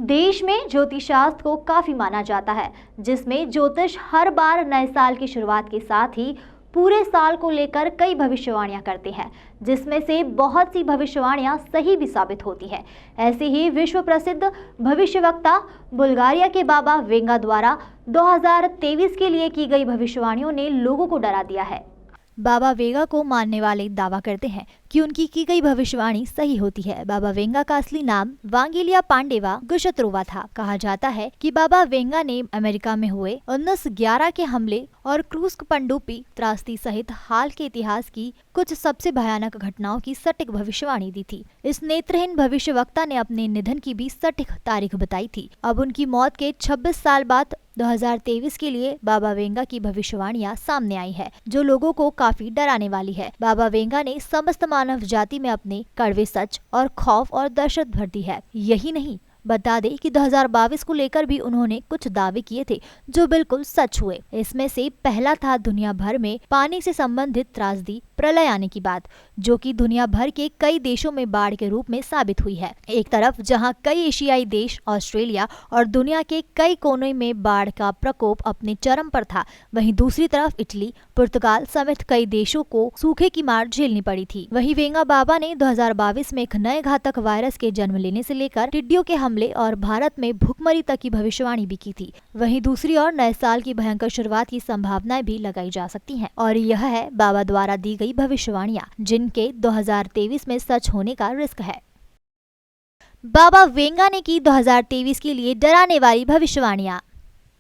देश में ज्योतिष शास्त्र को काफी माना जाता है, जिसमें ज्योतिष हर बार नए साल की शुरुआत के साथ ही पूरे साल को लेकर कई भविष्यवाणियां करते हैं, जिसमें से बहुत सी भविष्यवाणियां सही भी साबित होती है। ऐसे ही विश्व प्रसिद्ध भविष्यवक्ता बुल्गारिया के बाबा वेंगा द्वारा 2023 के लिए की गई भविष्यवाणियों ने लोगों को डरा दिया है। बाबा वेंगा को मानने वाले दावा करते हैं कि उनकी की गई भविष्यवाणी सही होती है। बाबा वेंगा का असली नाम वांगेलिया पांडेवा गुशत्रोवा था। कहा जाता है कि बाबा वेंगा ने अमेरिका में हुए 1911 के हमले और क्रूस पनडुब्बी त्रासदी सहित हाल के इतिहास की कुछ सबसे भयानक घटनाओं की सटीक भविष्यवाणी दी थी। इस नेत्रहीन भविष्यवक्ता ने अपने निधन की भी सटीक तारीख बताई थी। अब उनकी मौत के 26 साल बाद 2023 के लिए बाबा वेंगा की भविष्यवाणियां सामने आई है, जो लोगों को काफी डराने वाली है। बाबा वेंगा ने समस्त मानव जाति में अपने कड़वे सच और खौफ और दहशत भर दी है। यही नहीं, बता दें कि 2022 को लेकर भी उन्होंने कुछ दावे किए थे जो बिल्कुल सच हुए। इसमें से पहला था दुनिया भर में पानी से संबंधित त्रासदी प्रलय आने की बात, जो कि दुनिया भर के कई देशों में बाढ़ के रूप में साबित हुई है। एक तरफ जहां कई एशियाई देश, ऑस्ट्रेलिया और दुनिया के कई कोनों में बाढ़ का प्रकोप अपने चरम पर था, वहीं दूसरी तरफ इटली, पुर्तगाल समेत कई देशों को सूखे की मार झेलनी पड़ी थी। वहीं वेंगा बाबा ने 2022 में एक नए घातक वायरस के जन्म लेने से लेकर टिड्डियों के हमले और भारत में भूखमरी तक की भविष्यवाणी भी की थी। वहीं दूसरी ओर नए साल की भयंकर शुरुआत की संभावनाएं भी लगाई जा सकती हैं, और यह है बाबा द्वारा दी गई भविष्यवाणियां, जिनके 2023 में सच होने का रिस्क है। बाबा वेंगा ने की 2023 के लिए डराने वाली भविष्यवाणियां।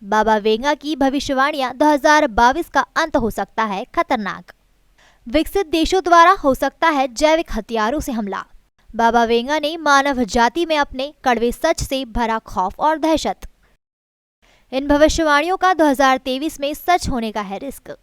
बाबा वेंगा की भविष्यवाणियां 2022 का अंत हो सकता है खतरनाक। विकसित देशों द्वारा हो सकता है जैविक हथियारों से हमला। बाबा वेंगा ने मानव जाति में अपने कड़वे सच से भरा खौफ और दहशत। इन भविष्यवाणियों का 2023 में सच होने का है रिस्क।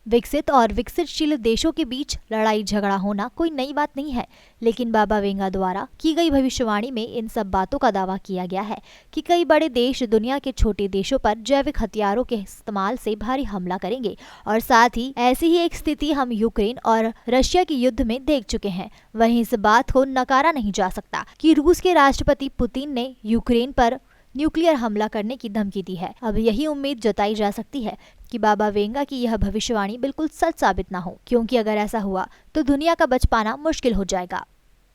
विकसित और विकसितशील देशों के बीच लड़ाई झगड़ा होना कोई नई बात नहीं है, लेकिन बाबा वेंगा द्वारा की गई भविष्यवाणी में इन सब बातों का दावा किया गया है कि कई बड़े देश दुनिया के छोटे देशों पर जैविक हथियारों के इस्तेमाल से भारी हमला करेंगे, और साथ ही ऐसी ही एक स्थिति हम यूक्रेन और रशिया के युद्ध में देख चुके हैं। वहीं इस बात को नकारा नहीं जा सकता कि रूस के राष्ट्रपति पुतिन ने यूक्रेन पर न्यूक्लियर हमला करने की धमकी दी है। अब यही उम्मीद जताई जा सकती है कि बाबा वेंगा की यह भविष्यवाणी बिल्कुल सच साबित ना हो, क्योंकि अगर ऐसा हुआ तो दुनिया का बच पाना मुश्किल हो जाएगा।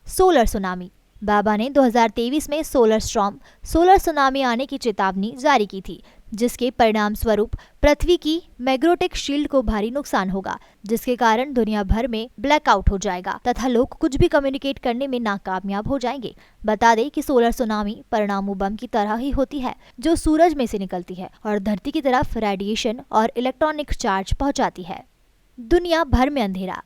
Solar tsunami. बाबा ने 2023 में सोलर सुनामी आने की चेतावनी जारी की थी, जिसके परिणाम स्वरूप पृथ्वी की मैग्नेटिक शील्ड को भारी नुकसान होगा, जिसके कारण दुनिया भर में ब्लैकआउट हो जाएगा तथा लोग कुछ भी कम्युनिकेट करने में नाकामयाब हो जाएंगे। बता दें कि सोलर सुनामी परमाणु बम की तरह ही होती है, जो सूरज में से निकलती है और धरती की तरफ रेडिएशन और इलेक्ट्रॉनिक चार्ज पहुंचाती है। दुनिया भर में अंधेरा।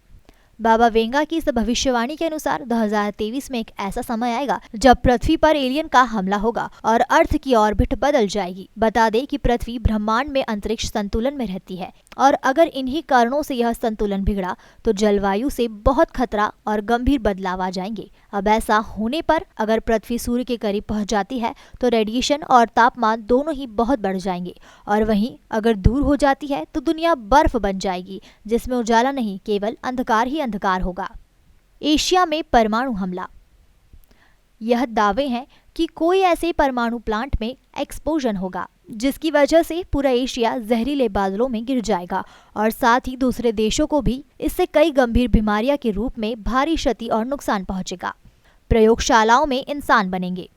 बाबा वेंगा की इस भविष्यवाणी के अनुसार 2023 में एक ऐसा समय आएगा जब पृथ्वी पर एलियन का हमला होगा और अर्थ की ऑर्बिट बदल जाएगी। बता दें कि पृथ्वी ब्रह्मांड में अंतरिक्ष संतुलन में रहती है, और अगर इन्हीं कारणों से यह संतुलन बिगड़ा तो जलवायु से बहुत खतरा और गंभीर बदलाव आ जाएंगे। अब ऐसा होने पर अगर पृथ्वी सूर्य के करीब पहुंच जाती है तो रेडिएशन और तापमान दोनों ही बहुत बढ़ जाएंगे, और वहीं अगर दूर हो जाती है तो दुनिया बर्फ बन जाएगी, जिसमें उजाला नहीं केवल अंधकार ही अंधकार होगा। एशिया में परमाणु हमला। यह दावे हैं कि कोई ऐसे परमाणु प्लांट में एक्सप्लोजन होगा जिसकी वजह से पूरा एशिया जहरीले बादलों में गिर जाएगा, और साथ ही दूसरे देशों को भी इससे कई गंभीर बीमारियां के रूप में भारी क्षति और नुकसान पहुंचेगा। प्रयोगशालाओं में इंसान बनेंगे।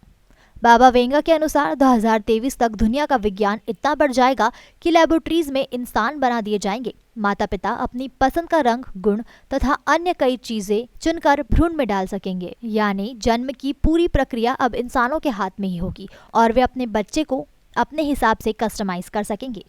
बाबा वेंगा के अनुसार 2023 तक दुनिया का विज्ञान इतना बढ़ जाएगा कि लेबोरेटरीज में इंसान बना दिए जाएंगे। माता पिता अपनी पसंद का रंग, गुण तथा अन्य कई चीजें चुनकर भ्रूण में डाल सकेंगे, यानी जन्म की पूरी प्रक्रिया अब इंसानों के हाथ में ही होगी और वे अपने बच्चे को अपने हिसाब से कस्टमाइज कर सकेंगे।